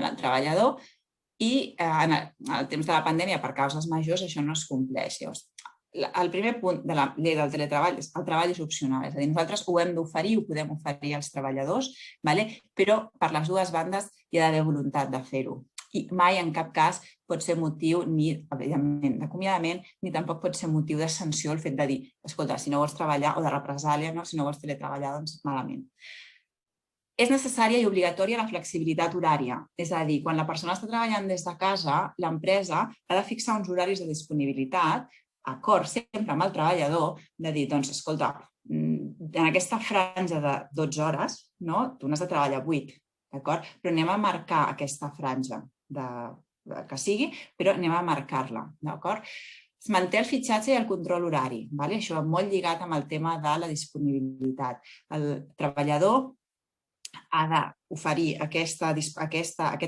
en el treballador i en el temps de la pandèmia, per causes majors, això no es compleix. El primer punt de la llei del teletreball és el treball és opcional, és a dir, nosaltres ho hem d'oferir, ho podem oferir als treballadors, però per les dues bandes hi ha d'haver voluntat de fer-ho. I mai, en cap cas, pot ser motiu ni, evidentment, d'acomiadament, ni tampoc pot ser motiu de sanció el fet de dir, escolta, si no vols treballar, o de represàlia, si no vols teletreballar, doncs malament. És necessària i obligatòria la flexibilitat horària, és a dir, quan la persona està treballant des de casa, l'empresa ha de fixar uns horaris de disponibilitat, acord sempre amb el treballador, de dir, doncs, escolta, en aquesta franja de 12 hores, tu n'has de treballar 8, d'acord? Però anem a marcar aquesta franja que sigui, però anem a marcar-la, d'acord? Es manté el fitxatge i el control horari, això va molt lligat amb el tema de la disponibilitat. El treballador ha d'oferir aquest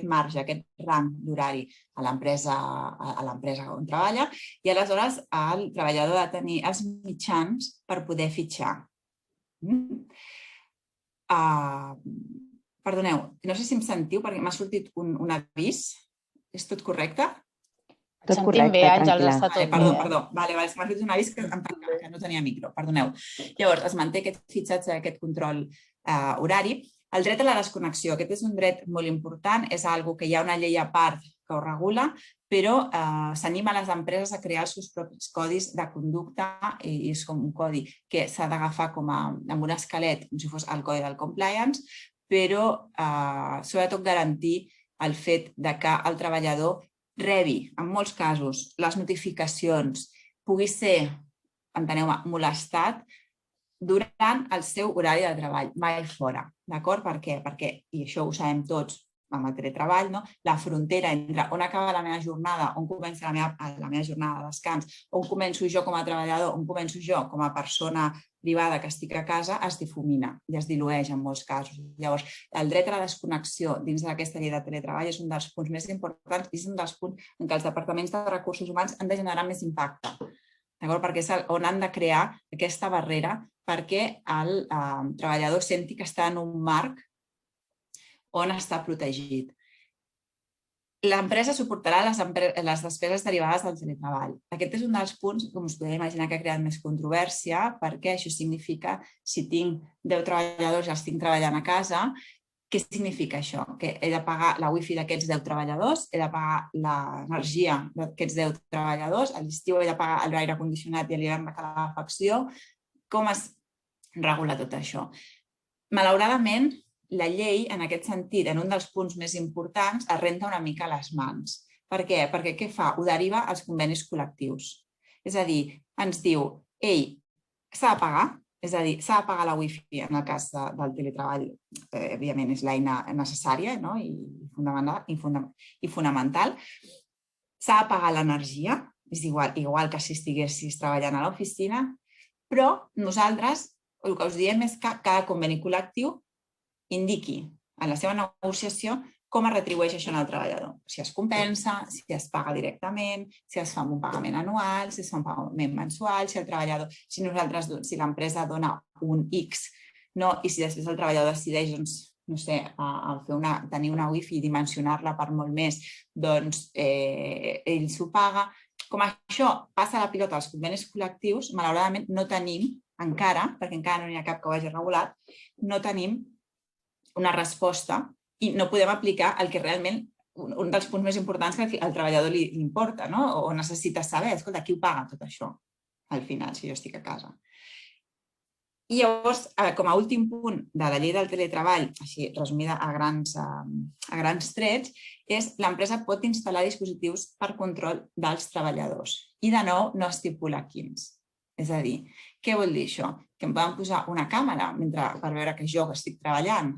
marge, aquest rang d'horari a l'empresa on treballa i aleshores el treballador ha de tenir els mitjans per poder fitxar. Perdoneu, no sé si em sentiu perquè m'ha sortit un avís. És tot correcte? Tot correcte, tranquil·la. Perdó. M'ha sortit un avís que no tenia micro, perdoneu. Llavors, es manté aquest fitxatge, aquest control horari. El dret a la desconnexió, aquest és un dret molt important, és una que hi ha una llei a part que ho regula, però s'anima les empreses a crear els seus propis codis de conducta i és com un codi que s'ha d'agafar amb un esquelet, com si fos el codi del compliance, però sobretot garantir el fet que el treballador rebi, en molts casos, les notificacions, pugui ser, enteneu-me, molestat durant el seu horari de treball, mai fora. D'acord? Per què? Perquè, i això ho sabem tots amb el teletreball, la frontera entre on acaba la meva jornada, on comença la meva jornada de descans, on començo jo com a treballador, on començo jo com a persona privada que estic a casa, es difumina i es dilueix en molts casos. Llavors, el dret a la desconnexió dins d'aquesta llei de teletreball és un dels punts més importants i és un dels punts en què els departaments de recursos humans han de generar més impacte, perquè és on han de crear aquesta barrera perquè el treballador senti que està en un marc on està protegit. L'empresa suportarà les despeses derivades del teletreball. Aquest és un dels punts, com us podeu imaginar, que ha creat més controvèrsia, perquè això significa, si tinc 10 treballadors i els tinc treballant a casa, què significa això? Que he de pagar la wifi d'aquests 10 treballadors, he de pagar l'energia d'aquests 10 treballadors, a l'estiu he de pagar l'aire condicionat i l'hivern de calefacció. Com es regula tot això? Malauradament, la llei, en aquest sentit, en un dels punts més importants, es renta una mica les mans. Per què? Perquè què fa? Ho deriva als convenis col·lectius. És a dir, ens diu, s'ha de pagar, és a dir, s'ha de pagar la wifi en el cas del teletreball, evidentment és l'eina necessària i fonamental. S'ha de pagar l'energia, és igual que si estiguessis treballant a l'oficina, però nosaltres el que us diem és que cada conveni col·lectiu indiqui en la seva negociació com es retribueix això al treballador. Si es compensa, si es paga directament, si es fa un pagament anual, si es fa un pagament mensual, si l'empresa dona un X i si després el treballador decideix, no sé, tenir una wifi i dimensionar-la per molt més, doncs ell s'ho paga. Com això passa a la pilota dels convenis col·lectius, malauradament no tenim encara, perquè encara no n'hi ha cap que ho hagi regulat, no tenim una resposta i no podem aplicar el que realment, un dels punts més importants que al treballador li importa, o necessita saber, escolta, qui ho paga tot això al final, si jo estic a casa. I llavors, com a últim punt de la llei del teletreball, així resumida a grans trets, és l'empresa pot instal·lar dispositius per control dels treballadors. I de nou, no estipula quins. És a dir, què vol dir això? Que em poden posar una càmera per veure que jo estic treballant.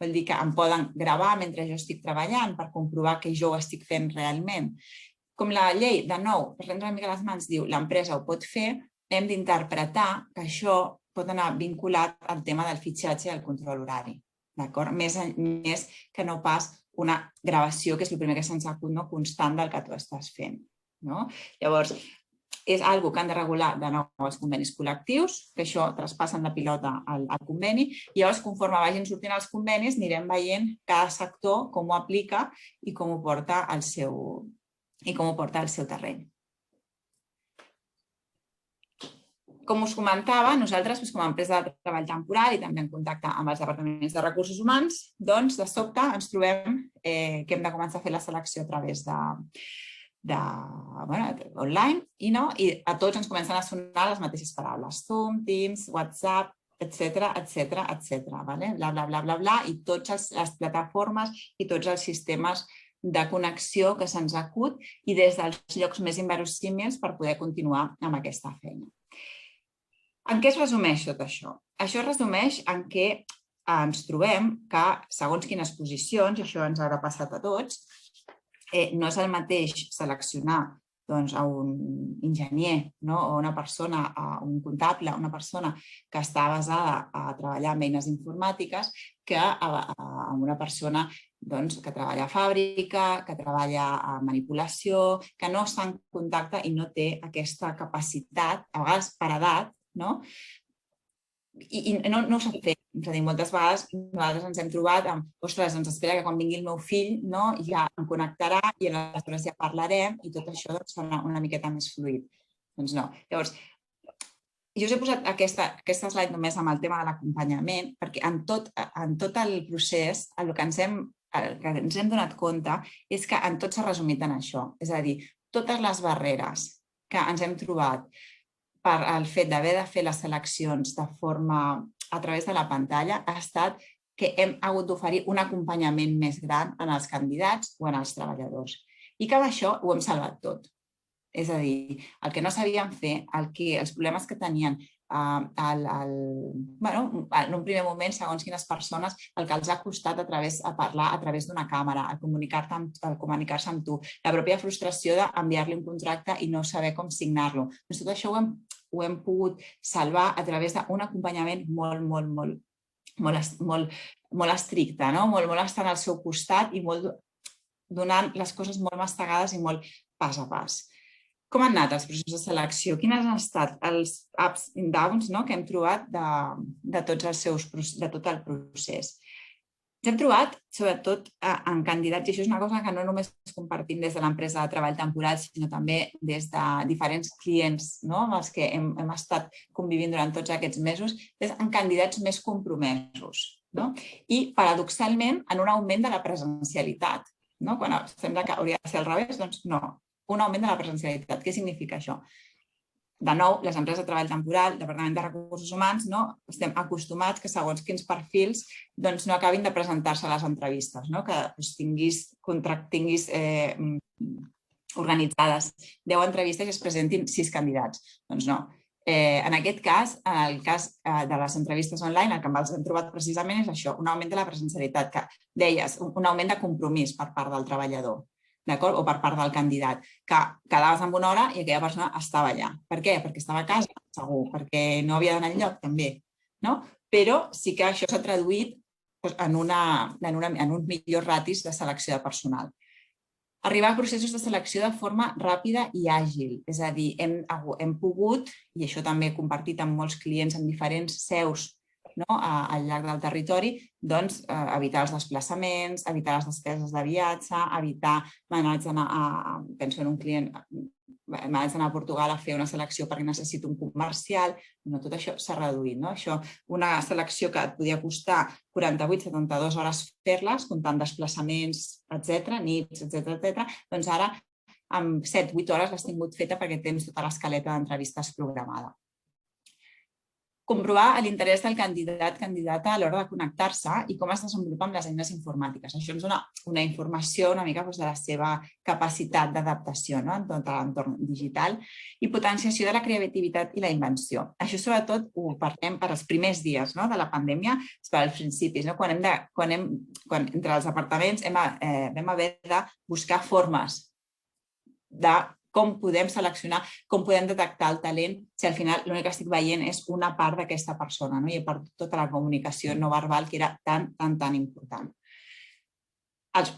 Vol dir que em poden gravar mentre jo estic treballant per comprovar que jo ho estic fent realment. Com la llei, de nou, per rendre una mica les mans, diu l'empresa ho pot fer, hem d'interpretar que això pot anar vinculat al tema del fitxatge i el control horari. Més que no pas una gravació, que és el primer que se'ns acut, constant del que tu estàs fent. Llavors, és una cosa que han de regular de nou els convenis col·lectius, que això traspassen la pilota al conveni, i llavors, conforme vagin sortint els convenis, anirem veient cada sector com ho aplica i com ho porta al seu terreny. Com us comentava, nosaltres, com a empresa de treball temporal i també en contacte amb els departaments de recursos humans, doncs, de sobte, ens trobem que hem de començar a fer la selecció a través online i a tots ens comencen a sonar les mateixes paraules. Zoom, Teams, WhatsApp, etcètera, bla, bla, bla, bla, bla, i totes les plataformes i tots els sistemes de connexió que se'ns acut i des dels llocs més inverosímils per poder continuar amb aquesta feina. En què es resumeix tot això? Això es resumeix en què ens trobem que, segons quines posicions, i això ens haurà passat a tots, no és el mateix seleccionar a un enginyer o una persona, un comptable, una persona que està basada a treballar amb eines informàtiques que a una persona que treballa a fàbrica, que treballa a manipulació, que no està en contacte i no té aquesta capacitat, a vegades per edat, i no ho sap fer. És a dir, moltes vegades nosaltres ens hem trobat amb, ostres, ens espera que quan vingui el meu fill ja em connectarà i aleshores ja parlarem i tot això sona una miqueta més fluid. Doncs no. Llavors, jo us he posat aquesta slide només amb el tema de l'acompanyament perquè en tot el procés el que ens hem donat compte és que en tot s'ha resumit en això. És a dir, totes les barreres que ens hem trobat per el fet d'haver de fer les seleccions de forma a través de la pantalla ha estat que hem hagut d'oferir un acompanyament més gran en els candidats o en els treballadors. I que amb això ho hem salvat tot. És a dir, el que no sabíem fer, els problemes que tenien en un primer moment, segons quines persones, el que els ha costat a parlar a través d'una càmera, a comunicar-se amb tu, la pròpia frustració d'enviar-li un contracte i no saber com signar-lo. Tot això ho hem pogut salvar a través d'un acompanyament molt estricte, molt estar al seu costat i donant les coses molt mastegades i molt pas a pas. Com han anat els processos de selecció? Quins han estat els ups i downs que hem trobat de tot el procés? Ens hem trobat, sobretot, en candidats, i això és una cosa que no només compartim des de l'empresa de treball temporal, sinó també des de diferents clients amb els que hem estat convivint durant tots aquests mesos, en candidats més compromesos. I, paradoxalment, en un augment de la presencialitat. Quan sembla que hauria de ser al revés, doncs no. Un augment de la presencialitat. Què significa això? De nou, les empreses de treball temporal, el Departament de Recursos Humans, estem acostumats que segons quins perfils no acabin de presentar-se a les entrevistes, que tinguis organitzades 10 entrevistes i es presentin 6 candidats. Doncs no. En aquest cas, en el cas de les entrevistes online, el que ens hem trobat precisament és això, un augment de la presencialitat, que deies, un augment de compromís per part del treballador. O per part del candidat, que quedaves en una hora i aquella persona estava allà. Per què? Perquè estava a casa, segur, perquè no havia d'anar enlloc, també. Però sí que això s'ha traduït en uns millors ratis de selecció de personal. Arribar a processos de selecció de forma ràpida i àgil. És a dir, hem pogut, i això també he compartit amb molts clients en diferents seus al llarg del territori, evitar els desplaçaments, evitar les despeses de viatge, evitar, penso en un client, m'haig d'anar a Portugal a fer una selecció perquè necessito un comercial, tot això s'ha reduït. Una selecció que et podia costar 48-72 hores fer-les, comptant desplaçaments, nits, etc., doncs ara amb 7-8 hores l'has tingut feta perquè tens tota l'escaleta d'entrevistes programada. Comprovar l'interès del candidat-candidata a l'hora de connectar-se i com es desenvolupa amb les eines informàtiques. Això ens dona una informació una mica de la seva capacitat d'adaptació en tot l'entorn digital i potenciació de la creativitat i la invenció. Això sobretot ho parlem per als primers dies de la pandèmia, per als principis, quan entre els departaments vam haver de buscar formes de com podem seleccionar, com podem detectar el talent, si al final l'únic que estic veient és una part d'aquesta persona i he perdut tota la comunicació no verbal que era tan important. Els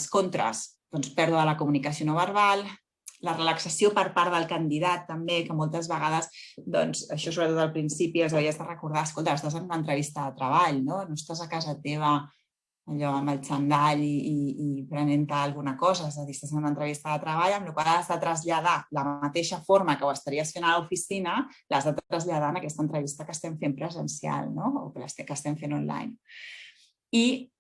contres, pèrdua de la comunicació no verbal, la relaxació per part del candidat també, que moltes vegades, doncs, això sobretot al principi, els havies de recordar, escolta, estàs en una entrevista de treball, no estàs a casa teva allò amb el xandall i prenent-te alguna cosa, és a dir, estàs en una entrevista de treball, amb la qual has de traslladar la mateixa forma que ho estaries fent a l'oficina, l'has de traslladar en aquesta entrevista que estem fent presencial, o que estem fent online. I,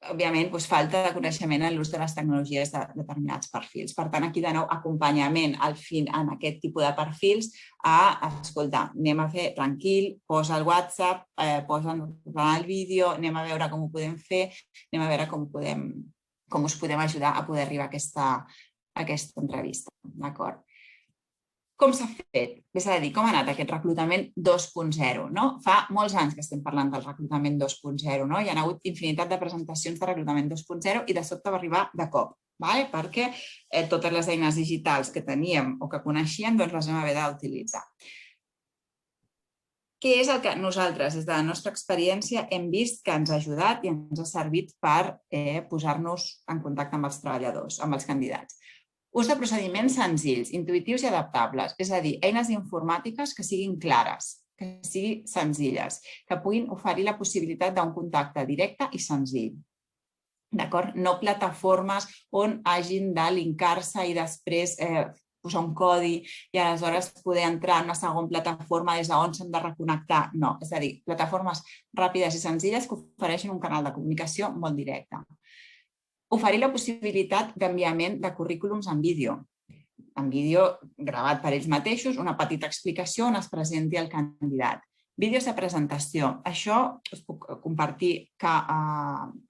òbviament, falta de coneixement en l'ús de les tecnologies de determinats perfils. Per tant, aquí de nou, acompanyament en aquest tipus de perfils escolta, anem a fer tranquil, posa el WhatsApp, posa el vídeo, anem a veure com ho podem fer, anem a veure com us podem ajudar a poder arribar a aquesta entrevista. D'acord? Com s'ha fet? És a dir, com ha anat aquest reclutament 2.0? Fa molts anys que estem parlant del reclutament 2.0. Hi ha hagut infinitat de presentacions de reclutament 2.0 i de sobte va arribar de cop, perquè totes les eines digitals que teníem o que coneixíem les vam haver d'utilitzar. Què és el que nosaltres, des de la nostra experiència, hem vist que ens ha ajudat i ens ha servit per posar-nos en contacte amb els treballadors, amb els candidats? Ús de procediments senzills, intuïtius i adaptables, és a dir, eines informàtiques que siguin clares, que siguin senzilles, que puguin oferir la possibilitat d'un contacte directe i senzill. D'acord? No plataformes on hagin de linkar-se i després posar un codi i aleshores poder entrar en una segona plataforma des d'on s'han de reconnectar. No, és a dir, plataformes ràpides i senzilles que ofereixen un canal de comunicació molt directe. Oferir la possibilitat d'enviament de currículums en vídeo gravat per ells mateixos, una petita explicació on es presenti el candidat. Vídeos de presentació. Això us puc compartir que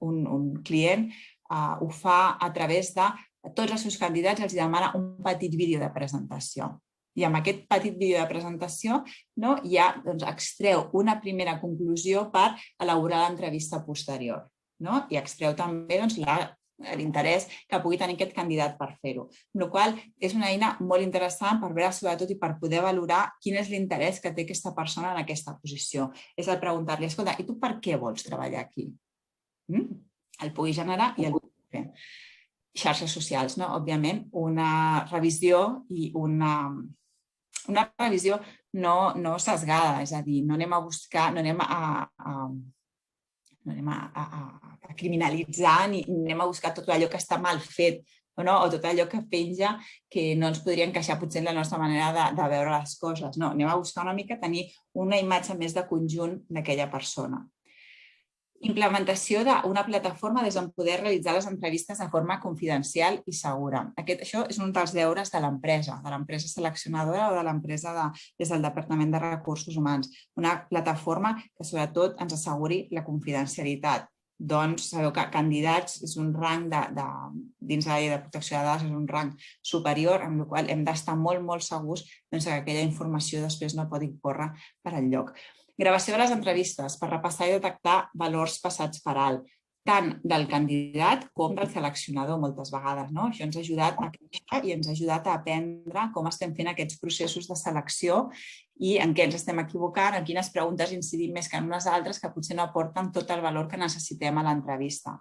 un client ho fa a través de tots els seus candidats, els demana un petit vídeo de presentació. I amb aquest petit vídeo de presentació ja extreu una primera conclusió per elaborar l'entrevista posterior. I extreu també l'interès que pugui tenir aquest candidat per fer-ho. Amb la qual cosa és una eina molt interessant per veure sobretot i per poder valorar quin és l'interès que té aquesta persona en aquesta posició. És el preguntar-li, escolta, i tu per què vols treballar aquí? El pugui generar i el pugui fer. Xarxes socials, òbviament, una revisió i una revisió no sesgada, és a dir, no anem a buscar, no anem a criminalitzar ni anem a buscar tot allò que està mal fet o tot allò que penja que no ens podria encaixar potser en la nostra manera de veure les coses. No, anem a buscar una mica tenir una imatge més de conjunt d'aquella persona. Implementació d'una plataforma des d'on poder realitzar les entrevistes de forma confidencial i segura. Això és un dels deures de l'empresa seleccionadora o de l'empresa des del Departament de Recursos Humans. Una plataforma que sobretot ens asseguri la confidencialitat. Doncs sabeu que candidats és un rang dins la llei de protecció de dades, és un rang superior, amb el qual hem d'estar molt, molt segurs que aquella informació després no podi córrer per enlloc. Gravació de les entrevistes per repassar i detectar valors passats per alt, tant del candidat com del seleccionador moltes vegades. Això ens ha ajudat a créixer i ens ha ajudat a aprendre com estem fent aquests processos de selecció i en què ens estem equivocant, en quines preguntes incidim més que en unes altres que potser no aporten tot el valor que necessitem a l'entrevista.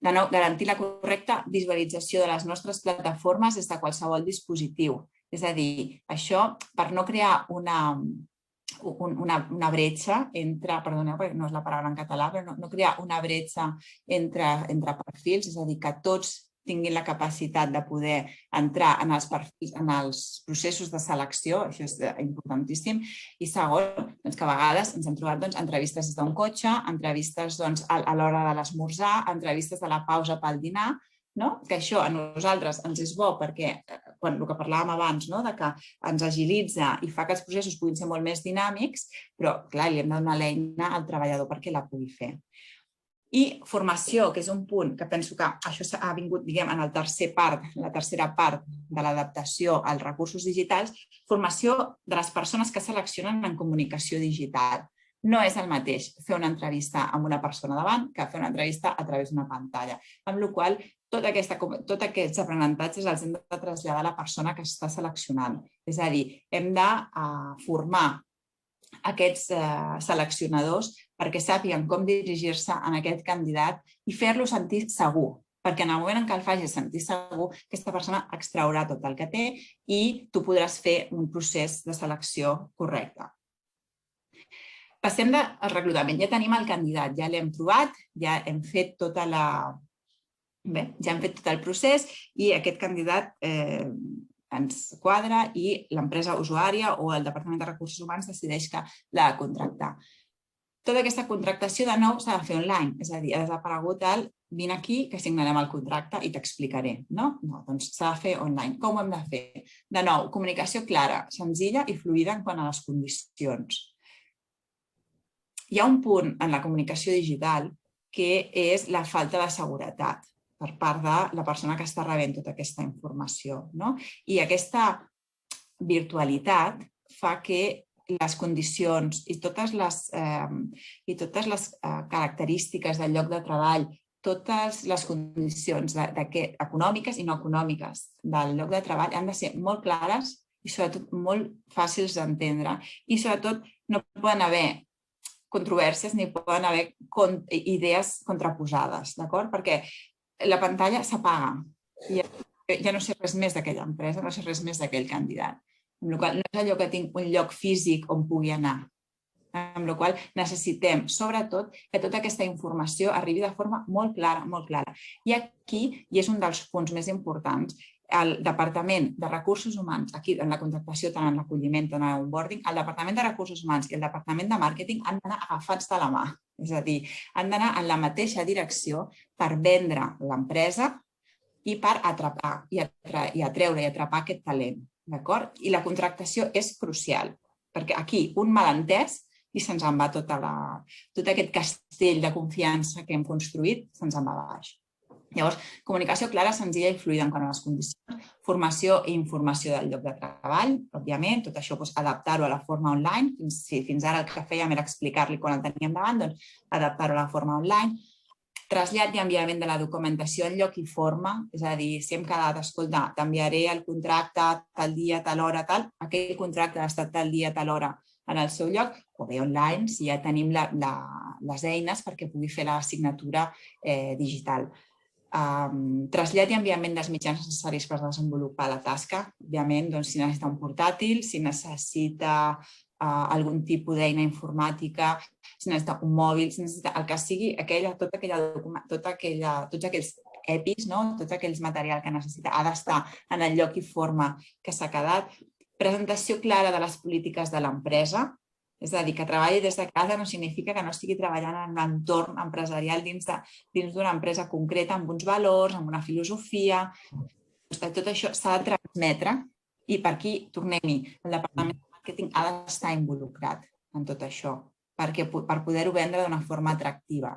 De nou, garantir la correcta visualització de les nostres plataformes des de qualsevol dispositiu. És a dir, això per no crear una bretxa entre, perdoneu, perquè no és la paraula en català, però no crear una bretxa entre perfils, és a dir, que tots tinguin la capacitat de poder entrar en els perfils, en els processos de selecció, això és importantíssim, i segon, que a vegades ens hem trobat entrevistes des d'un cotxe, entrevistes a l'hora de l'esmorzar, entrevistes de la pausa pel dinar, que això a nosaltres ens és bo perquè, el que parlàvem abans, que ens agilitza i fa que els processos puguin ser molt més dinàmics, però, clar, li hem de donar l'eina al treballador perquè la pugui fer. I formació, que és un punt que penso que això ha vingut, diguem, en la tercera part de l'adaptació als recursos digitals, formació de les persones que seleccionen en comunicació digital. No és el mateix fer una entrevista amb una persona davant que fer una entrevista a través d'una pantalla, amb la qual cosa tots aquests aprenentatges els hem de traslladar a la persona que està seleccionant. És a dir, hem de formar aquests seleccionadors perquè sàpiguen com dirigir-se a aquest candidat i fer-lo sentir segur. perquè en el moment en què el facis sentir segur, aquesta persona extraurà tot el que té i tu podràs fer un procés de selecció correcte. Passem al reclutament. Ja tenim el candidat, ja l'hem trobat, ja hem fet tot el procés i aquest candidat ens quadra i l'empresa usuària o el Departament de Recursos Humans decideix que l'ha de contractar. Tota aquesta contractació, de nou, s'ha de fer online. És a dir, ha desaparegut el vine aquí que signarem el contracte i t'explicaré. No, doncs s'ha de fer online. Com ho hem de fer? De nou, comunicació clara, senzilla i fluida en quant a les condicions. Hi ha un punt en la comunicació digital que és la falta de seguretat per part de la persona que està rebent tota aquesta informació. I aquesta virtualitat fa que les condicions i totes les característiques del lloc de treball, totes les condicions econòmiques i no econòmiques del lloc de treball han de ser molt clares i sobretot molt fàcils d'entendre i sobretot no poden haver controvèrsies ni poden haver idees contraposades, d'acord? Perquè la pantalla s'apaga i ja no sé res més d'aquella empresa, no sé res més d'aquell candidat. Amb la qual cosa no és allò que tinc un lloc físic on pugui anar. Amb la qual cosa necessitem, sobretot, que tota aquesta informació arribi de forma molt clara, molt clara. I aquí, i és un dels punts més importants, el Departament de Recursos Humans, aquí en la contractació, tant en l'acolliment, tant en l'onboarding, el Departament de Recursos Humans i el Departament de Màrqueting han d'anar agafats de la mà. És a dir, han d'anar en la mateixa direcció per vendre l'empresa i per atrapar i atreure i atrapar aquest talent. I la contractació és crucial, perquè aquí un malentès i se'ns en va tot aquest castell de confiança que hem construït, se'ns en va a baix. Llavors, comunicació clara, senzilla i fluida en quant a les condicions, formació i informació del lloc de treball, òbviament, tot això adaptar-ho a la forma online, si fins ara el que fèiem era explicar-li quan el teníem davant, doncs adaptar-ho a la forma online, trasllat i enviament de la documentació en lloc i forma, és a dir, si hem quedat, escolta, t'enviaré el contracte tal dia, tal hora, tal, aquell contracte ha estat tal dia, tal hora en el seu lloc, o bé online, si ja tenim les eines perquè pugui fer la signatura digital. Trasllat i enviament dels mitjans necessaris per desenvolupar la tasca, òbviament, si necessita un portàtil, si necessita algun tipus d'eina informàtica, si necessita un mòbil, si necessita el que sigui, tots aquells EPIs, tots aquells materials que necessita, ha d'estar en el lloc i forma que s'ha quedat. Presentació clara de les polítiques de l'empresa, és a dir, que treballi des de casa no significa que no estigui treballant en un entorn empresarial dins d'una empresa concreta amb uns valors, amb una filosofia. Tot això s'ha de transmetre i per aquí, tornem-hi, el Departament de Màrqueting ha d'estar involucrat en tot això per poder-ho vendre d'una forma atractiva.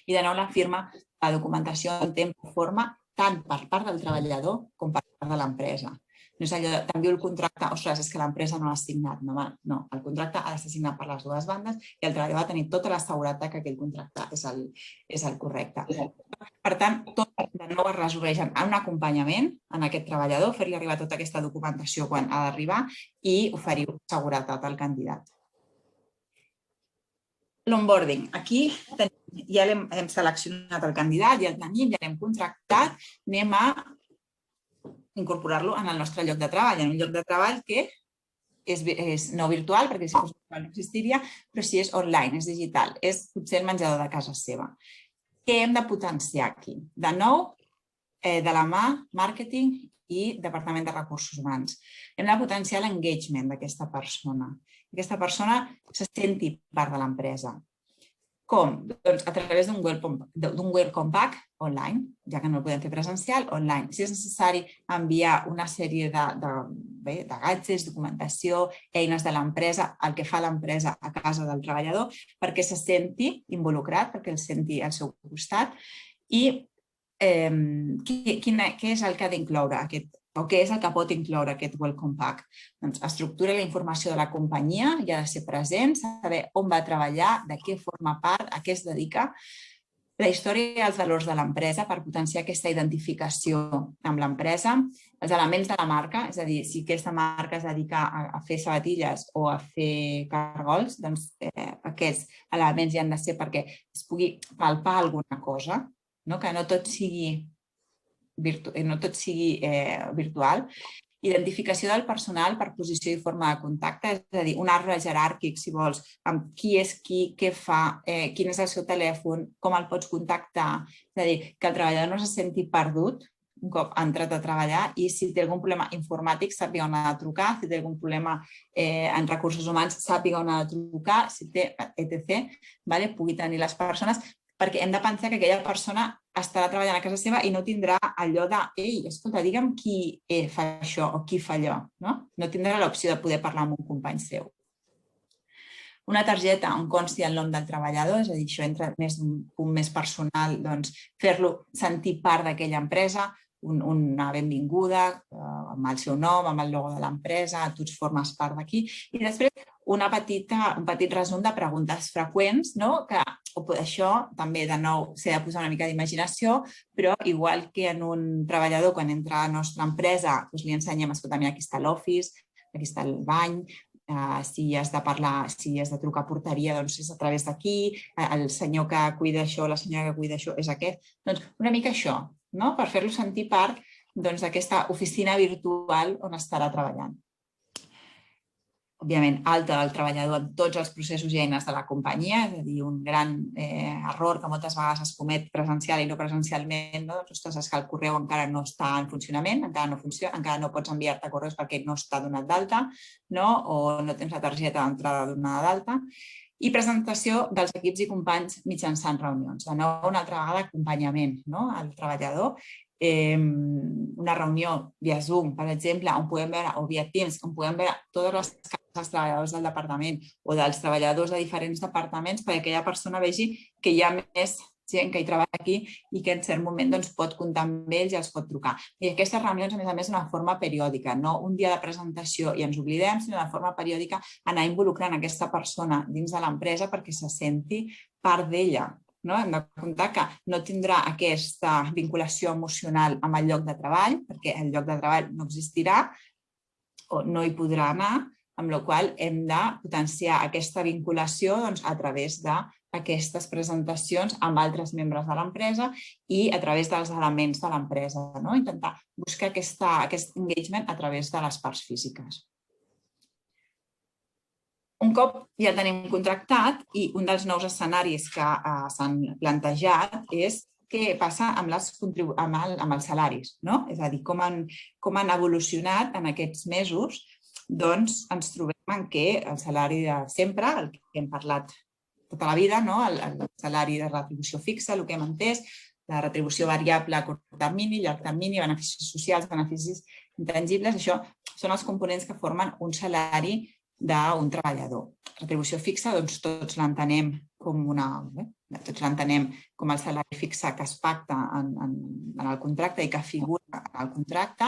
I de nou la firma, la documentació en temps i forma tant per part del treballador com per part de l'empresa. No és allò de t'envio el contracte, ostres, és que l'empresa no l'ha signat. No, el contracte ha d'estar signat per les dues bandes i el treballador ha de tenir tota la seguretat que aquell contracte és el correcte. Per tant, tot de nou es resumeix en un acompanyament en aquest treballador, fer-li arribar tota aquesta documentació quan ha d'arribar i oferir seguretat al candidat. L'onboarding. Aquí ja hem seleccionat el candidat, ja el tenim, ja l'hem contractat, anem a incorporar-lo en el nostre lloc de treball, en un lloc de treball que és no virtual, perquè si fos virtual no existiria, però si és online, és digital, és potser el menjador de casa seva. Què hem de potenciar aquí? De nou, de la mà, màrqueting i Departament de Recursos Humans. Hem de potenciar l'engagement d'aquesta persona. Que aquesta persona se senti part de l'empresa. Com? Doncs a través d'un welcome pack online, ja que no el podem fer presencial, online. Si és necessari enviar una sèrie de gadgets, documentació, eines de l'empresa, el que fa l'empresa a casa del treballador, perquè se senti involucrat, perquè el senti al seu costat. I què és el que ha d'incloure aquest, o què és el que pot incloure aquest welcome pack? Doncs estructura la informació de la companyia, hi ha de ser present, saber on va treballar, de què forma part, a què es dedica, la història i els valors de l'empresa per potenciar aquesta identificació amb l'empresa, els elements de la marca, és a dir, si aquesta marca es dedica a fer sabatilles o a fer cargols, doncs aquests elements hi han de ser perquè es pugui palpar alguna cosa que no tot sigui virtual. Identificació del personal per posició i forma de contacte, és a dir, un arbre jeràrquic, si vols, amb qui és qui, què fa, quin és el seu telèfon, com el pots contactar. És a dir, que el treballador no se senti perdut un cop ha entrat a treballar i si té algun problema informàtic sàpiga on ha de trucar, si té algun problema en recursos humans sàpiga on ha de trucar, si té etc., pugui tenir les persones, perquè hem de pensar que aquella persona estarà treballant a casa seva i no tindrà allò de ei, escolta, digue'm qui fa això o qui fa allò. No tindrà l'opció de poder parlar amb un company seu. Una targeta on consti el nom del treballador, és a dir, això entra més d'un punt més personal, doncs fer-lo sentir part d'aquella empresa, una benvinguda amb el seu nom, amb el logo de l'empresa, tu formes part d'aquí. I després un petit resum de preguntes freqüents, que això també, de nou, s'ha de posar una mica d'imaginació, però igual que en un treballador, quan entra a la nostra empresa, li ensenyem, escolta, mira, aquí està l'office, aquí està el bany, si has de parlar, si has de trucar a porteria, doncs és a través d'aquí, el senyor que cuida això, la senyora que cuida això és aquest. Doncs una mica això, per fer-lo sentir part d'aquesta oficina virtual on estarà treballant. Òbviament, alta del treballador en tots els processos i eines de la companyia, és a dir, un gran error que moltes vegades es comet presencial i no presencialment, és que el correu encara no està en funcionament, encara no funciona, encara no pots enviar-te correus perquè no està donat d'alta o no tens la targeta d'entrada donada d'alta. I presentació dels equips i companys mitjançant reunions. De nou, una altra vegada, acompanyament al treballador. Una reunió via Zoom, per exemple, on podem veure, o via Teams, on podem veure totes les cases dels treballadors del departament o dels treballadors de diferents departaments perquè aquella persona vegi que hi ha més gent que hi treballa aquí i que en cert moment pot comptar amb ells i els pot trucar. I aquestes reunions, a més, d'una forma periòdica, no un dia de presentació i ens oblidem, sinó de forma periòdica anar involucrant aquesta persona dins de l'empresa perquè se senti part d'ella. Hem de comptar que no tindrà aquesta vinculació emocional amb el lloc de treball, perquè el lloc de treball no existirà o no hi podrà anar, amb la qual cosa hem de potenciar aquesta vinculació a través d'aquestes presentacions amb altres membres de l'empresa i a través dels elements de l'empresa. Intentar buscar aquest engagement a través de les parts físiques. Un cop ja tenim contractat i un dels nous escenaris que s'han plantejat és què passa amb els salaris. És a dir, com han evolucionat en aquests mesos, doncs ens trobem en què el salari de sempre, el que hem parlat tota la vida, el salari de retribució fixa, el que hem entès, la retribució variable a curt termini, llarg termini, beneficis socials, beneficis intangibles, això són els components que formen un salari d'un treballador. Retribució fixa, doncs tots l'entenem com el salari fixe que es pacta en el contracte i que figura en el contracte.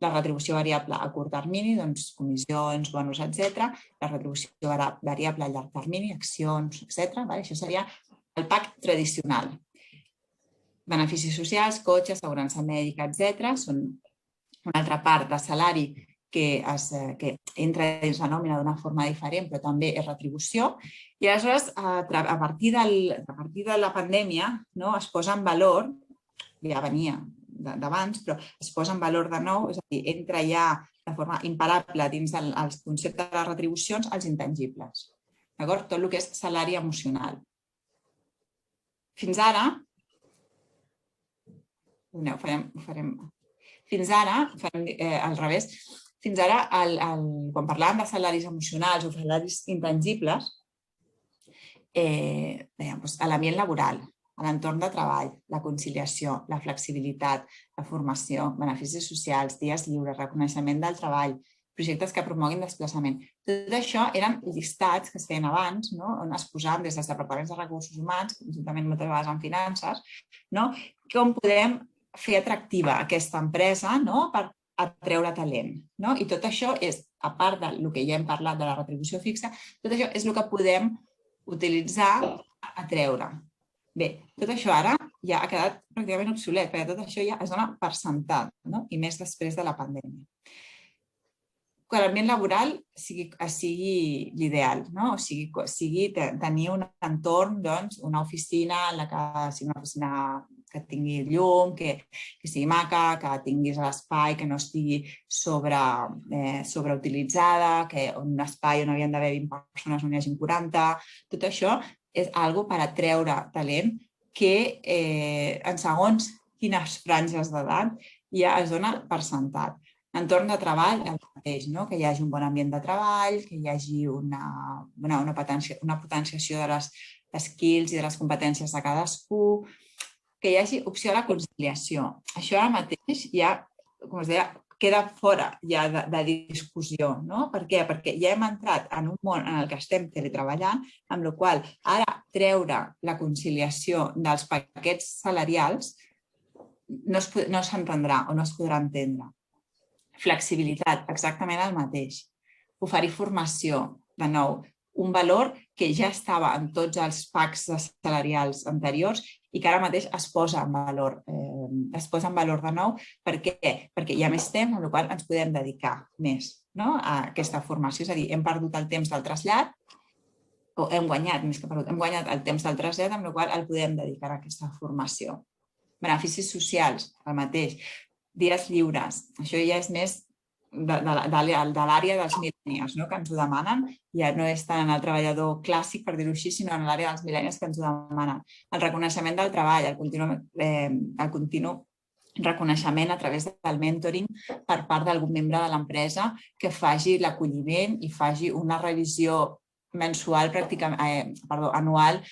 La retribució variable a curt termini, doncs comissions, bonus, etc. La retribució variable a llarg termini, accions, etc. Això seria el PAC tradicional. Beneficis socials, cotxe, assegurança mèdica, etc. són una altra part de salari que entra dins la nòmina d'una forma diferent, però també és retribució. I aleshores, a partir de la pandèmia, es posa en valor, ja venia d'abans, però es posa en valor de nou, és a dir, entra ja de forma imparable dins el concepte de les retribucions els intangibles. Tot el que és salari emocional. Fins ara, al revés, fins ara, quan parlàvem de salaris emocionals o salaris intangibles, l'ambient laboral, l'entorn de treball, la conciliació, la flexibilitat, la formació, beneficis socials, dies lliures, reconeixement del treball, projectes que promoguin desplaçament. Tot això eren llistats que es feien abans, on es posaven des dels departaments de recursos humans, conjuntament moltes vegades amb finances, com podem fer atractiva aquesta empresa per atreure talent. I tot això és, a part del que ja hem parlat de la retribució fixa, tot això és el que podem utilitzar a atreure. Bé, tot això ara ja ha quedat pràcticament obsolet, perquè tot això ja es dona per sentat, i més després de la pandèmia. Que l'ambient laboral sigui l'ideal, o sigui tenir un entorn, una oficina, sigui una oficina tingui llum, que sigui maca, que tinguis l'espai, que no estigui sobreutilitzada, que un espai on havien d'haver 20 persones no n'hi hagin 40. Tot això és algo per atreure talent que en segons quines franges d'edat ja es dona per sentat. Entorn de treball, el mateix, que hi hagi un bon ambient de treball, que hi hagi una potenciació de les skills i de les competències de cadascú, que hi hagi opció a la conciliació. Això ara mateix ja, com us deia, queda fora ja de discussió. Per què? Perquè ja hem entrat en un món en el que estem teletreballant, amb la qual cosa ara treure la conciliació dels paquets salarials no s'entendrà o no es podrà entendre. Flexibilitat, exactament el mateix. Oferir formació, de nou, un valor que ja estava en tots els packs salarials anteriors i que ara mateix es posa en valor de nou. Per què? Perquè hi ha més temps, amb la qual cosa ens podem dedicar més a aquesta formació. És a dir, hem perdut el temps del trasllat, o hem guanyat, més que perdut, hem guanyat el temps del trasllat, amb la qual cosa el podem dedicar a aquesta formació. Beneficis socials, el mateix. Dies lliures, això ja és més de l'àrea dels millennials, que ens ho demanen. Ja no és tant en el treballador clàssic, per dir-ho així, sinó en l'àrea dels millennials que ens ho demanen. El reconeixement del treball, el continu reconeixement a través del mentoring per part d'algun membre de l'empresa que faci l'acolliment i faci una revisió mensual, anual,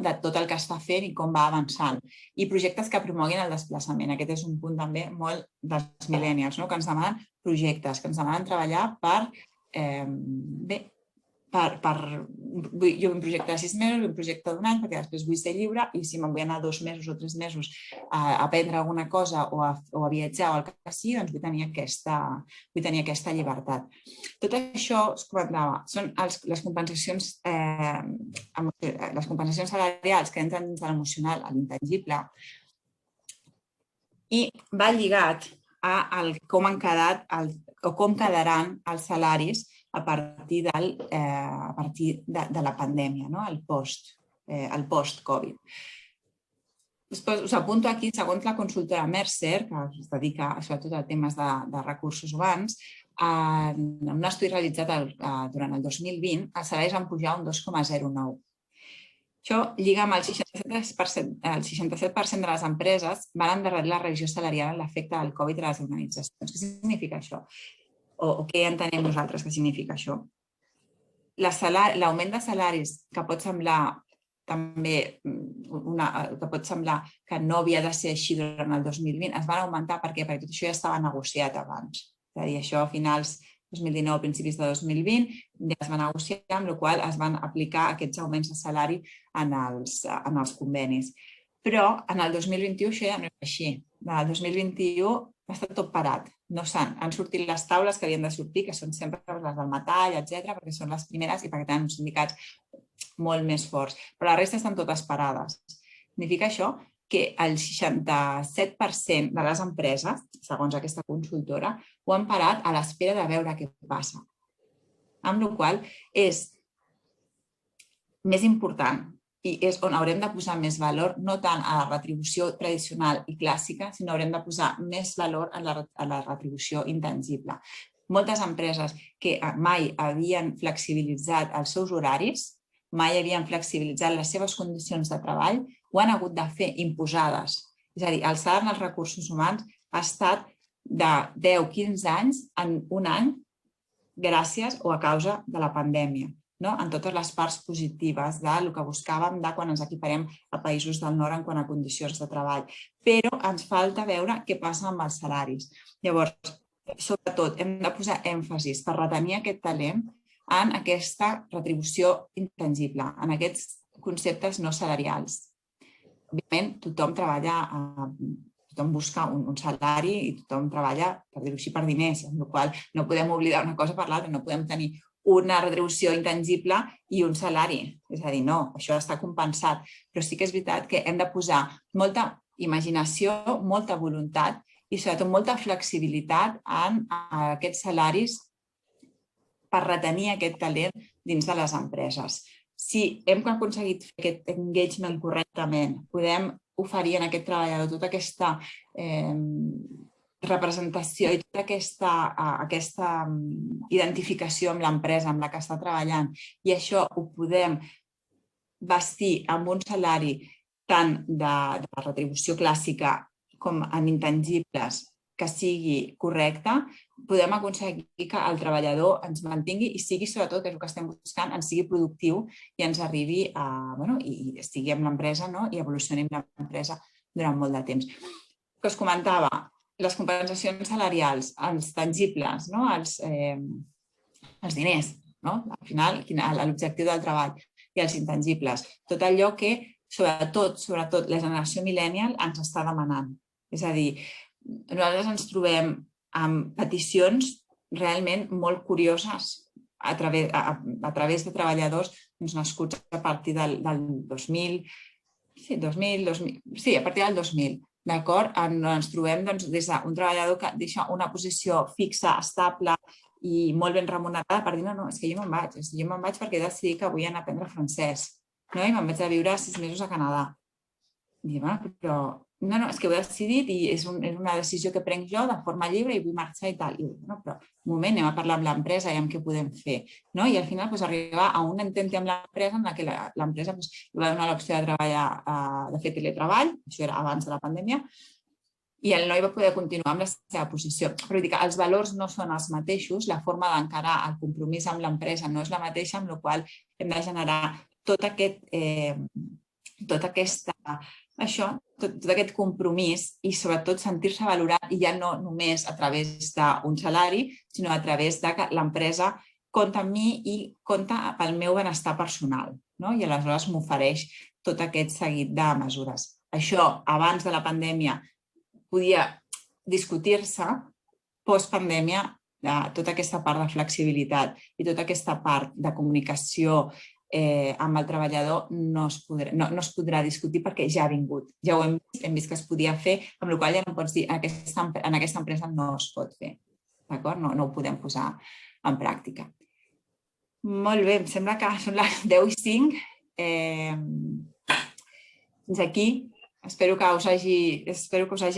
de tot el que està fent i com va avançant. I projectes que promoguin el desplaçament. Aquest és un punt també molt dels millennials, que ens demanen projectes, que ens demanen treballar jo un projecte de 6 mesos, un projecte d'1 any, perquè després vull ser lliure i si me'n vull anar 2 mesos o 3 mesos a aprendre alguna cosa o a viatjar o el que sigui, doncs vull tenir aquesta llibertat. Tot això, us comentava, són les compensacions salarials que entren dins de l'emocional, a l'intangible, i va lligat a com han quedat o com quedaran els salaris a partir de la pandèmia, el post-Covid. Després us apunto aquí, segons la consultora Mercer, que es dedica sobretot a temes de recursos humans, en un estudi realitzat durant el 2020, els salaris van pujar un 2,09. Això lliga amb el 67% de les empreses van endarrerir la revisió salarial en l'efecte del Covid a les organitzacions. Què significa això? O què entenem nosaltres que significa això? L'augment de salaris, que pot semblar també que no havia de ser així durant el 2020, es van augmentar perquè tot això ja estava negociat abans. És a dir, això a finals 2019, principis de 2020, ja es va negociar, amb la qual cosa es van aplicar aquests augments de salari en els convenis. Però en el 2021 això ja no és així. En el 2021 ha estat tot parat. No han sortit les taules que havien de sortir, que són sempre les del metall, etc., perquè són les primeres i perquè tenen uns sindicats molt més forts. Però la resta estan totes parades. Significa això que el 67% de les empreses, segons aquesta consultora, ho han parat a l'espera de veure què passa. Amb la qual cosa és més important i és on haurem de posar més valor, no tant a la retribució tradicional i clàssica, sinó haurem de posar més valor a la retribució intangible. Moltes empreses que mai havien flexibilitzat els seus horaris, mai havien flexibilitzat les seves condicions de treball, ho han hagut de fer imposades. És a dir, el salari en els recursos humans ha estat de 10-15 anys en un any gràcies o a causa de la pandèmia, en totes les parts positives del que buscàvem de quan ens equiparem a països del nord en quant a condicions de treball. Però ens falta veure què passa amb els salaris. Llavors, sobretot, hem de posar èmfasis per retenir aquest talent en aquesta retribució intangible, en aquests conceptes no salarials. Òbviament, tothom busca un salari i tothom treballa, per dir-ho així, per diners, amb la qual cosa no podem oblidar una cosa per l'altra, no podem tenir una retribució intangible i un salari. És a dir, no, això està compensat. Però sí que és veritat que hem de posar molta imaginació, molta voluntat i sobretot molta flexibilitat en aquests salaris per retenir aquest talent dins de les empreses. Si hem aconseguit fer aquest engagement correctament, podem oferir a aquest treballador tota aquesta representació i tota aquesta identificació amb l'empresa amb la que està treballant, i això ho podem vestir amb un salari tant de retribució clàssica com en intangibles que sigui correcte, podem aconseguir que el treballador ens mantingui i sigui, sobretot, que és el que estem buscant, ens sigui productiu i ens arribi a, i estigui amb l'empresa i evolucioni amb l'empresa durant molt de temps. Que us comentava, les compensacions salarials, els tangibles, els diners, al final, l'objectiu del treball, i els intangibles, tot allò que, sobretot, la generació millennial ens està demanant. És a dir, nosaltres ens trobem amb peticions realment molt curioses a través de treballadors nascuts a partir del 2000, a partir del 2000, d'acord? Ens trobem des d'un treballador que deixa una posició fixa, estable i molt ben remunerada per dir, no, és que jo me'n vaig perquè he decidit que vull anar a aprendre francès i me'n vaig a viure 6 mesos a Canadà. I dic, però no, és que ho he decidit i és una decisió que prenc jo de forma lliure i vull marxar i tal. I dic, però un moment, anem a parlar amb l'empresa i amb què podem fer. I al final arribar a un entente amb l'empresa en què l'empresa va donar l'opció de treballar, de fer teletreball, això era abans de la pandèmia, i el noi va poder continuar amb la seva posició. Però vull dir que els valors no són els mateixos, la forma d'encarar el compromís amb l'empresa no és la mateixa, amb la qual hem de generar tot aquest compromís i sobretot sentir-se valorat, i ja no només a través d'un salari, sinó a través de que l'empresa compta amb mi i compta pel meu benestar personal. I aleshores m'ofereix tot aquest seguit de mesures. Això, abans de la pandèmia, podia discutir-se, postpandèmia, tota aquesta part de flexibilitat i tota aquesta part de comunicació amb el treballador no es podrà discutir perquè ja ha vingut. Ja ho hem vist que es podia fer, amb la qual cosa ja no pots dir en aquesta empresa no es pot fer. D'acord? No ho podem posar en pràctica. Molt bé, em sembla que són les 10:05. Fins aquí. Espero que us hagi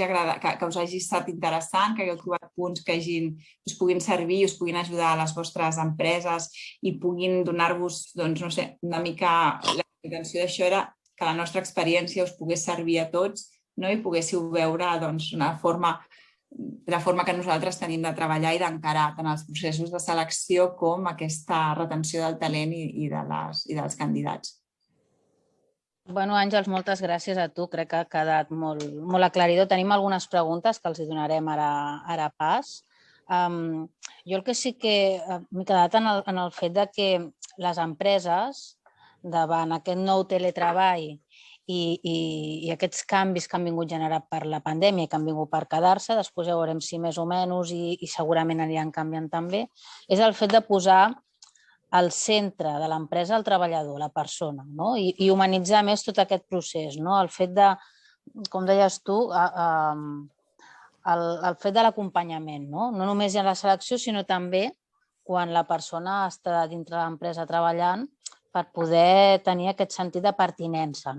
agradat, que us hagi estat interessant, que hagueu trobat punts que us puguin servir i us puguin ajudar a les vostres empreses i puguin donar-vos, no sé, una mica... La intenció d'això era que la nostra experiència us pogués servir a tots i poguéssiu veure la forma que nosaltres tenim de treballar i d'encarar tant els processos de selecció com aquesta retenció del talent i dels candidats. Bueno, Àngels, moltes gràcies a tu. Crec que ha quedat molt aclaridor. Tenim algunes preguntes que els donarem ara pas. Jo el que sí que m'he quedat en el fet que les empreses, davant aquest nou teletreball i aquests canvis que han vingut generat per la pandèmia i que han vingut per quedar-se, després ja veurem si més o menys i segurament aniran canviant també, és el fet de posar al centre de l'empresa el treballador, la persona, i humanitzar més tot aquest procés. El fet de, com deies tu, el fet de l'acompanyament, no només en la selecció, sinó també quan la persona està dintre de l'empresa treballant per poder tenir aquest sentit de pertinença,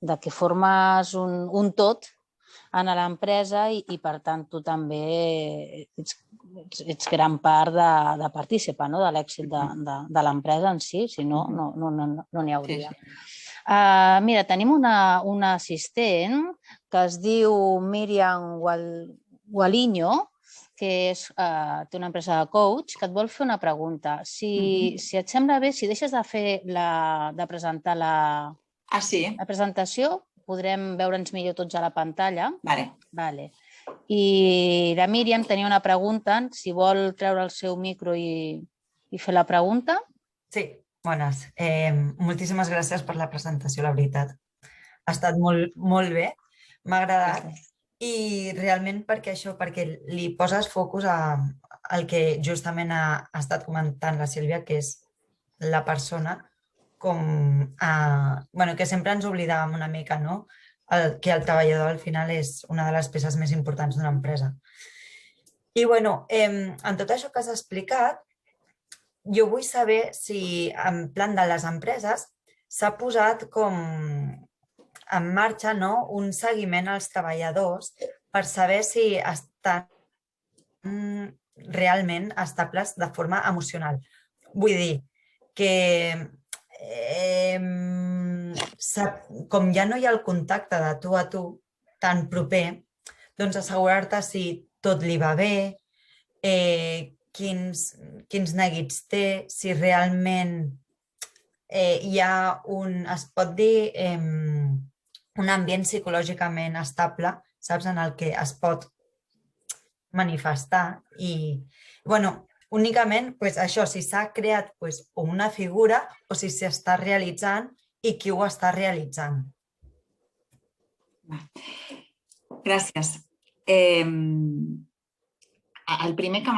de que formes un tot en l'empresa i, per tant, tu també ets gran part de partícipa de l'èxit de l'empresa en si, si no, no n'hi hauria. Mira, tenim una assistent que es diu Míriam Gualiño, que té una empresa de coach, que et vol fer una pregunta. Si et sembla bé, si deixes de presentar la presentació, podrem veure'ns millor tots a la pantalla. Vale. I la Míriam tenia una pregunta, si vol treure el seu micro i fer la pregunta. Sí, bones. Moltíssimes gràcies per la presentació, la veritat. Ha estat molt bé, m'ha agradat. I realment perquè li poses focus al que justament ha estat comentant la Sílvia, que és la persona que sempre ens oblidàvem una mica, que el treballador al final és una de les peces més importants d'una empresa. I en tot això que has explicat, jo vull saber si en plan de les empreses s'ha posat com en marxa, no? Un seguiment als treballadors per saber si estan realment estables de forma emocional. Vull dir que com ja no hi ha el contacte de tu a tu tan proper, doncs assegurar-te si tot li va bé, quins neguits té, si realment hi ha es pot dir, un ambient psicològicament estable, saps, en el que es pot manifestar i, bueno, únicament això, si s'ha creat una figura o si s'està realitzant i qui ho està realitzant. Gràcies. El primer que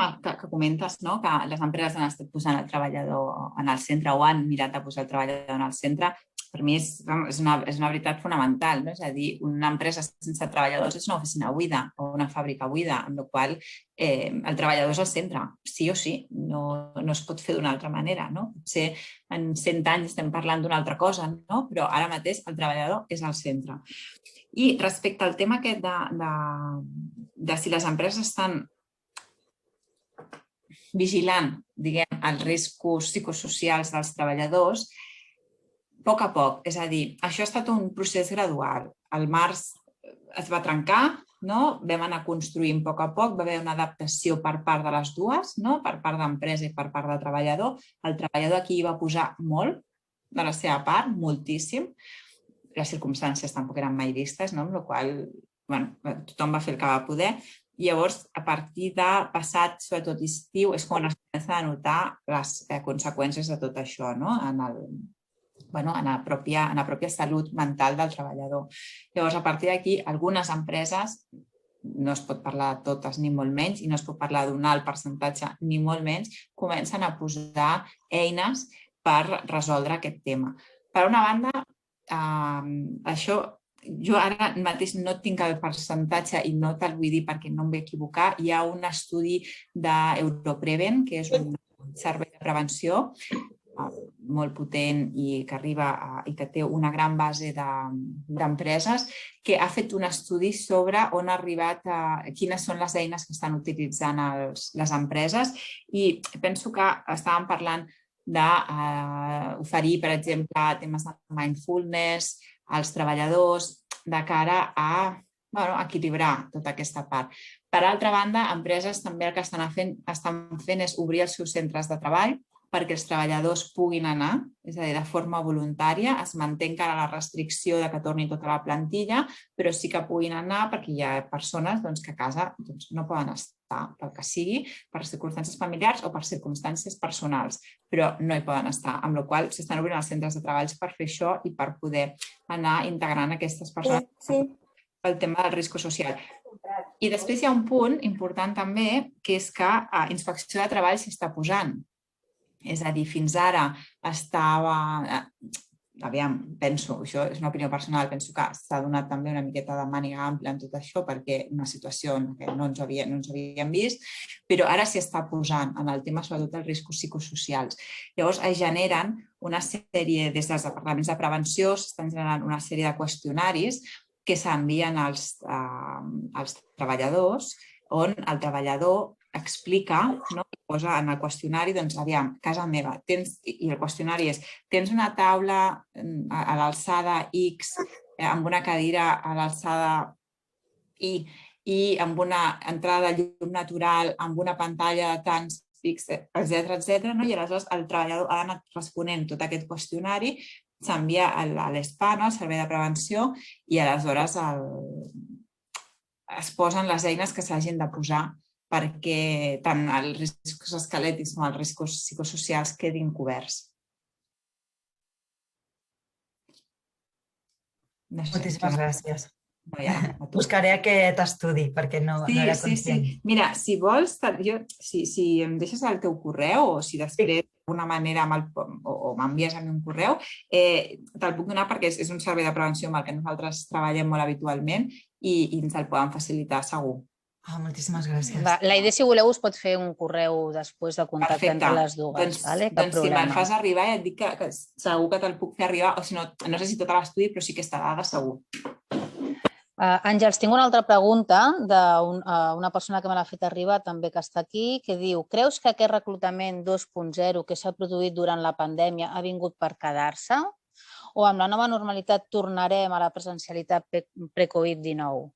comentes, que les empreses han estat posant el treballador en el centre o han mirat de posar el treballador en el centre, per mi és una veritat fonamental. És a dir, una empresa sense treballadors és una oficina buida o una fàbrica buida, amb la qual el treballador és al centre, sí o sí, no es pot fer d'una altra manera. Potser en 100 anys estem parlant d'una altra cosa, però ara mateix el treballador és al centre. I respecte al tema aquest de si les empreses estan vigilant, diguem, els riscos psicosocials dels treballadors, a poc. És a dir, això ha estat un procés gradual. Al març es va trencar, vam anar construint a poc, va haver una adaptació per part de les dues, per part d'empresa i per part de treballador. El treballador aquí hi va posar molt de la seva part, moltíssim. Les circumstàncies tampoc eren mai vistes, amb la qual tothom va fer el que va poder. I llavors, a partir de passat, sobretot estiu, és quan es comença a notar les conseqüències de tot això en la pròpia salut mental del treballador. Llavors, a partir d'aquí, algunes empreses, no es pot parlar de totes ni molt menys, i no es pot parlar d'un alt percentatge ni molt menys, comencen a posar eines per resoldre aquest tema. Per una banda, això, jo ara mateix no tinc el percentatge i no te'l vull dir perquè no em vull equivocar. Hi ha un estudi d'Europreven, que és un servei de prevenció molt potent i que arriba i que té una gran base d'empreses, que ha fet un estudi sobre on ha arribat, quines són les eines que estan utilitzant les empreses, i penso que estàvem parlant d'oferir, per exemple, temes de mindfulness als treballadors de cara a equilibrar tota aquesta part. Per altra banda, empreses també el que estan fent és obrir els seus centres de treball perquè els treballadors puguin anar, és a dir, de forma voluntària. Es manté encara la restricció de que torni tota la plantilla, però sí que puguin anar perquè hi ha persones que a casa no poden estar, pel que sigui, per circumstàncies familiars o per circumstàncies personals, però no hi poden estar, amb la qual cosa s'estan obrint els centres de treball per fer això i per poder anar integrant aquestes persones pel tema del risc social. I després hi ha un punt important també, que és que a Inspecció de Treball s'hi està posant. És a dir, fins ara estava... Penso, això és una opinió personal, penso que s'ha donat també una miqueta de màniga ampla en tot això perquè una situació en què no ens havíem vist, però ara s'hi està posant en el tema sobretot dels riscos psicosocials. Llavors es generen una sèrie, des dels departaments de prevenció, s'estan generant una sèrie de qüestionaris que s'envien als treballadors, on el treballador explica, posa en el qüestionari, aviam, casa meva, i el qüestionari és, tens una taula a l'alçada X, amb una cadira a l'alçada Y, i amb una entrada de llum natural, amb una pantalla de tants píxels, etc. I aleshores el treballador ha d'anar responent tot aquest qüestionari, s'envia a l'ESPA, al Servei de Prevenció, i aleshores es posen les eines que s'hagin de posar perquè tant els riscos esquelètics com els riscos psicosocials quedin coberts. Moltíssimes gràcies. Buscaré aquest estudi perquè no era conscient. Sí. Mira, si vols, si em deixes el teu correu o si després d'alguna manera o m'envies a mi un correu, te'l puc donar perquè és un servei de prevenció amb el que nosaltres treballem molt habitualment i ens el poden facilitar segur. Moltíssimes gràcies. La idea, si voleu, us pot fer un correu després de contacte entre les dues. Doncs si me'l fas arribar ja et dic que segur que te'l puc fer arribar, o si no, no sé si tot l'estudi, però sí que està dada segur. Àngels, tinc una altra pregunta d'una persona que me l'ha fet arribar, també que està aquí, que diu: creus que aquest reclutament 2.0 que s'ha produït durant la pandèmia ha vingut per quedar-se? O amb la nova normalitat tornarem a la presencialitat pre-Covid-19?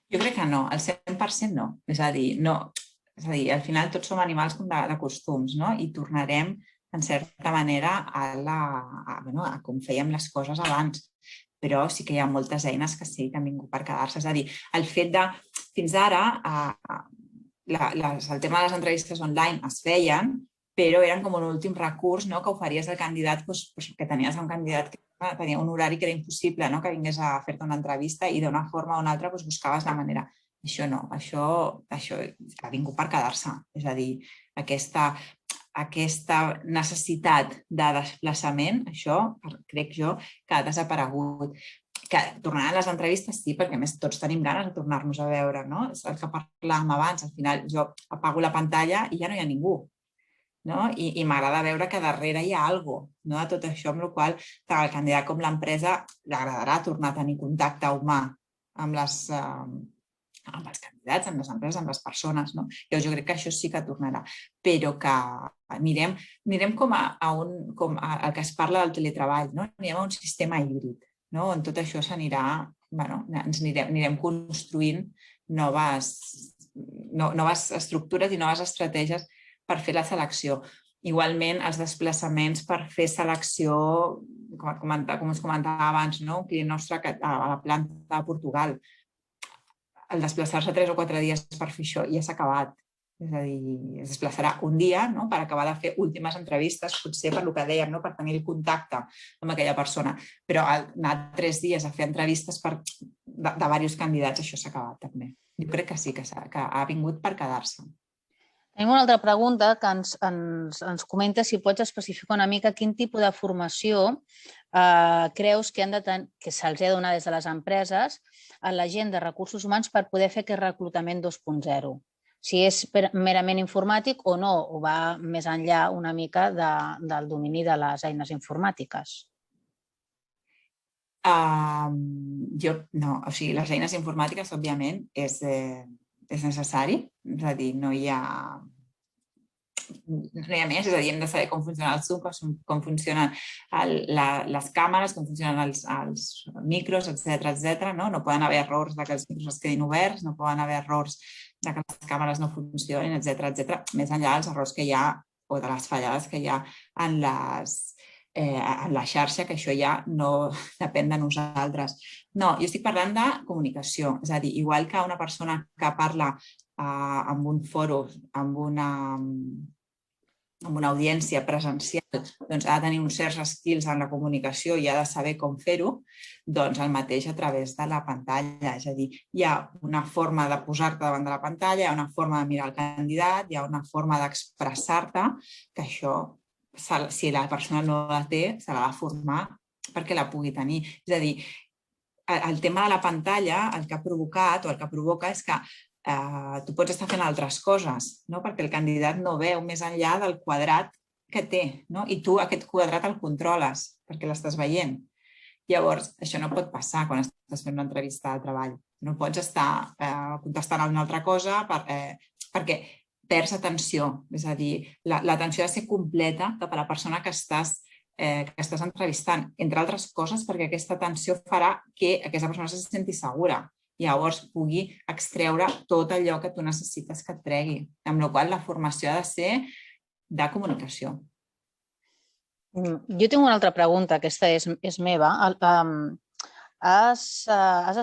Jo crec que no, al 100% no. És a dir, al final tots som animals de costums, no? I tornarem, en certa manera, a com fèiem les coses abans. Però sí que hi ha moltes eines que sí que han vingut per quedar-se. És a dir, el fet de, fins ara, el tema de les entrevistes online es feien, però eren com un últim recurs que oferies al candidat, que tenies un candidat que tenia un horari que era impossible, que vingués a fer-te una entrevista i d'una forma o una altra buscaves la manera. Això no, això ha vingut per quedar-se. És a dir, aquesta necessitat de desplaçament, això crec jo que ha desaparegut. Que tornaran les entrevistes, sí, perquè a més tots tenim ganes de tornar-nos a veure, no? És el que parlàvem abans, al final jo apago la pantalla i ja no hi ha ningú. I m'agrada veure que darrere hi ha alguna cosa de tot això, amb la qual cosa tant el candidat com l'empresa li agradarà tornar a tenir contacte humà amb els candidats, amb les empreses, amb les persones. Jo crec que això sí que tornarà, però que anirem com el que es parla del teletreball, anirem a un sistema híbrid, on tot això anirem construint noves estructures i noves estratègies per fer la selecció. Igualment, els desplaçaments per fer selecció, com us comentava abans, un client nostre a la planta de Portugal, el desplaçar-se 3 o 4 dies per fer això ja s'ha acabat. És a dir, es desplaçarà un dia per acabar de fer últimes entrevistes, potser per el que dèiem, per tenir el contacte amb aquella persona. Però anar 3 dies a fer entrevistes de diversos candidats, això s'ha acabat també. Jo crec que sí, que ha vingut per quedar-se. Tenim una altra pregunta que ens comenta si pots especificar una mica quin tipus de formació creus que se'ls ha de donar des de les empreses a la gent de recursos humans per poder fer aquest reclutament 2.0. Si és merament informàtic o no, o va més enllà una mica del domini de les eines informàtiques. No, o sigui, les eines informàtiques, òbviament, és necessari, és a dir, no hi ha més, és a dir, hem de saber com funciona el Zoom, com funcionen les càmeres, com funcionen els micros, etc. No poden haver errors que els micros es quedin oberts, no poden haver errors que les càmeres no funcionin, etc. Més enllà dels errors que hi ha o de les fallades que hi ha en la xarxa, que això ja no depèn de nosaltres. No, jo estic parlant de comunicació, és a dir, igual que una persona que parla en un fòrum, amb una audiència presencial, doncs ha de tenir uns certs skills en la comunicació i ha de saber com fer-ho, doncs el mateix a través de la pantalla. És a dir, hi ha una forma de posar-te davant de la pantalla, hi ha una forma de mirar el candidat, hi ha una forma d'expressar-te, que això, si la persona no la té, se l'ha de formar perquè la pugui tenir. És a dir, el tema de la pantalla, el que ha provocat o el que provoca és que tu pots estar fent altres coses, perquè el candidat no veu més enllà del quadrat que té, i tu aquest quadrat el controles perquè l'estàs veient. Llavors, això no pot passar quan estàs fent una entrevista de treball. No pots estar contestant a una altra cosa perquè perds atenció. És a dir, l'atenció ha de ser completa cap a la persona que estàs entrevistant, entre altres coses perquè aquesta atenció farà que aquesta persona se senti segura. Llavors pugui extreure tot allò que tu necessites que et tregui. Amb la qual cosa la formació ha de ser de comunicació. Jo tinc una altra pregunta, aquesta és meva. Has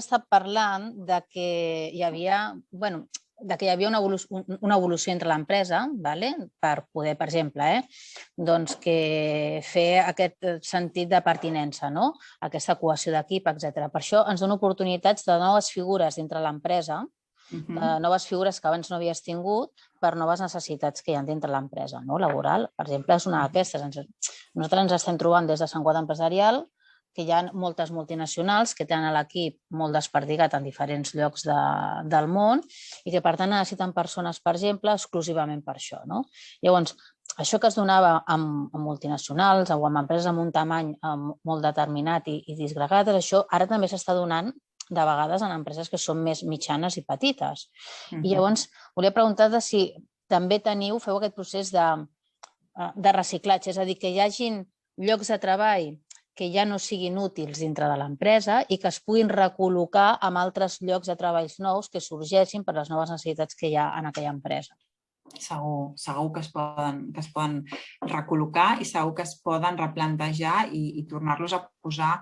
estat parlant que hi havia una evolució entre l'empresa per poder, per exemple, fer aquest sentit de pertinença, aquesta cohesió d'equip, etc. Per això ens dona oportunitats de noves figures dintre l'empresa, noves figures que abans no havies tingut per noves necessitats que hi ha dintre l'empresa laboral. Per exemple, és una d'aquestes. Nosaltres ens estem trobant des de Sant Quadre Empresarial que hi ha moltes multinacionals que tenen l'equip molt desperdigat en diferents llocs del món i que, per tant, necessiten persones, per exemple, exclusivament per això. Llavors, això que es donava amb multinacionals o amb empreses amb un tamany molt determinat i disgregades, això ara també s'està donant de vegades en empreses que són més mitjanes i petites. I llavors, volia preguntar si també feu aquest procés de reciclatge, és a dir, que hi hagin llocs de treball que ja no siguin útils dintre de l'empresa i que es puguin recol·locar amb altres llocs de treballs nous que sorgeixin per les noves necessitats que hi ha en aquella empresa. Segur que es poden recol·locar i segur que es poden replantejar i tornar-los a posar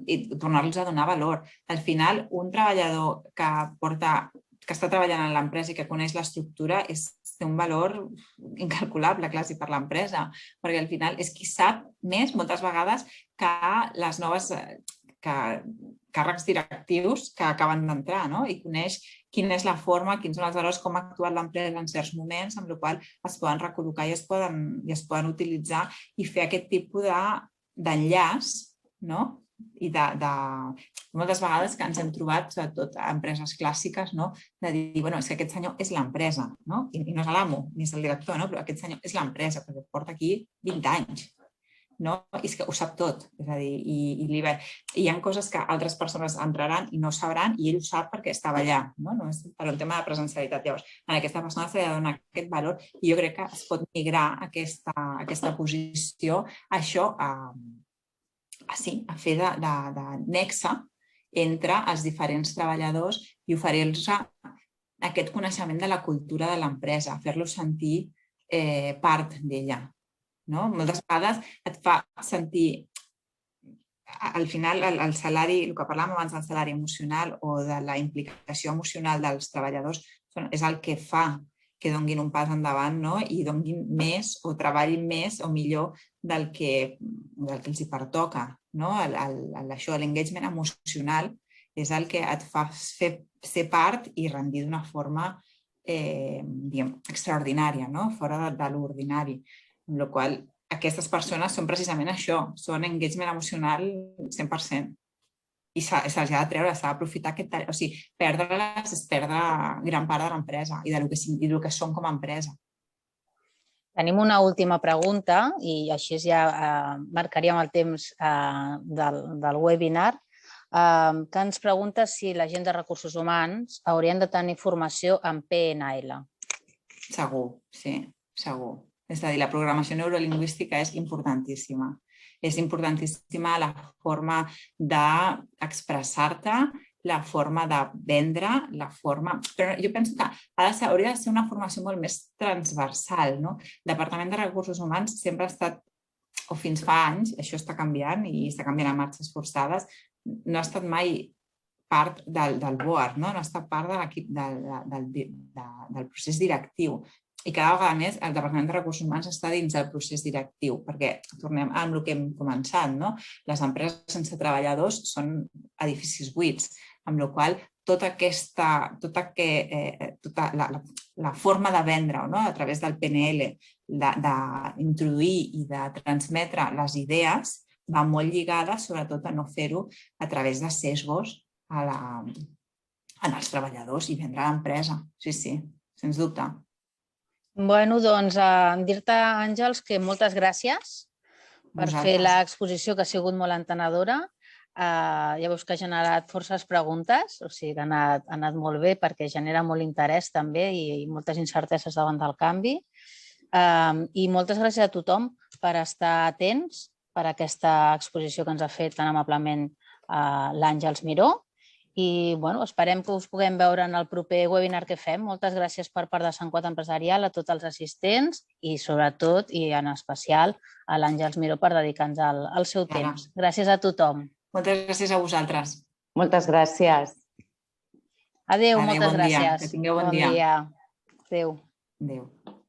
i tornar-los a donar valor. Al final, un treballador que està treballant en l'empresa i que coneix l'estructura té un valor incalculable, quasi, per l'empresa, perquè al final és qui sap més, moltes vegades, que les noves càrrecs directius que acaben d'entrar, i coneix quina és la forma, quins són els valors, com ha actuat l'empresa en certs moments, amb la qual es poden recol·locar i es poden utilitzar i fer aquest tipus d'enllaç, i moltes vegades que ens hem trobat, sobretot a empreses clàssiques, de dir, és que aquest senyor és l'empresa, i no és l'amo, ni és el director, però aquest senyor és l'empresa, perquè porta aquí 20 anys, i és que ho sap tot, és a dir, i hi ha coses que altres persones entraran i no sabran, i ell ho sap perquè estava allà, només per un tema de presencialitat. Llavors, a aquesta persona se li ha de donar aquest valor i jo crec que es pot migrar aquesta posició a això, a fer de nexe entre els diferents treballadors i oferir-los aquest coneixement de la cultura de l'empresa, fer-los sentir part d'ella. Moltes vegades et fa sentir, al final, el salari, el que parlàvem abans del salari emocional o de la implicació emocional dels treballadors, és el que fa que donguin un pas endavant i donguin més o treballin més o millor del que els hi pertoca. L'engagement emocional és el que et fa ser part i rendir d'una forma extraordinària, fora de l'ordinari. Amb la qual cosa, aquestes persones són precisament això, són engagement emocional 100%. I se'ls ha de treure, s'ha d'aprofitar aquest talent. O sigui, perdre-les és perdre gran part de l'empresa i del que són com a empresa. Tenim una última pregunta i així ja marcaríem el temps del webinar, que ens pregunta si la gent de recursos humans haurien de tenir formació en PNL. Segur, sí, segur. És a dir, la programació neurolingüística és importantíssima. És importantíssima la forma d'expressar-te, la forma de vendre, la forma... Però jo penso que hauria de ser una formació molt més transversal. El Departament de Recursos Humans sempre ha estat, o fins fa anys, això està canviant i està canviant a marxes forçades, no ha estat mai part del board, no ha estat part de l'equip del procés directiu. I cada vegada més el Departament de Recursos Humans està dins del procés directiu, perquè tornem amb el que hem començat. Les empreses sense treballadors són edificis buits, amb la qual cosa tota la forma de vendre a través del PNL, d'introduir i de transmetre les idees, va molt lligada sobretot a no fer-ho a través de sesgos en els treballadors i vendre l'empresa. Sí, sens dubte. Bueno, doncs dir-te, Àngels, que moltes gràcies per fer l'exposició, que ha sigut molt entenedora. Ja veus que ha generat forces preguntes, o sigui que ha anat molt bé perquè genera molt interès també i moltes incerteses davant del canvi. I moltes gràcies a tothom per estar atents per aquesta exposició que ens ha fet tan amablement l'Àngels Miró. I esperem que us puguem veure en el proper webinar que fem. Moltes gràcies per part de Sant Quat Empresarial a tots els assistents i sobretot i en especial a l'Àngels Miró per dedicar-nos el seu temps. Gràcies a tothom. Moltes gràcies a vosaltres. Moltes gràcies. Adéu, moltes gràcies. Que tingueu bon dia. Adéu. Adéu.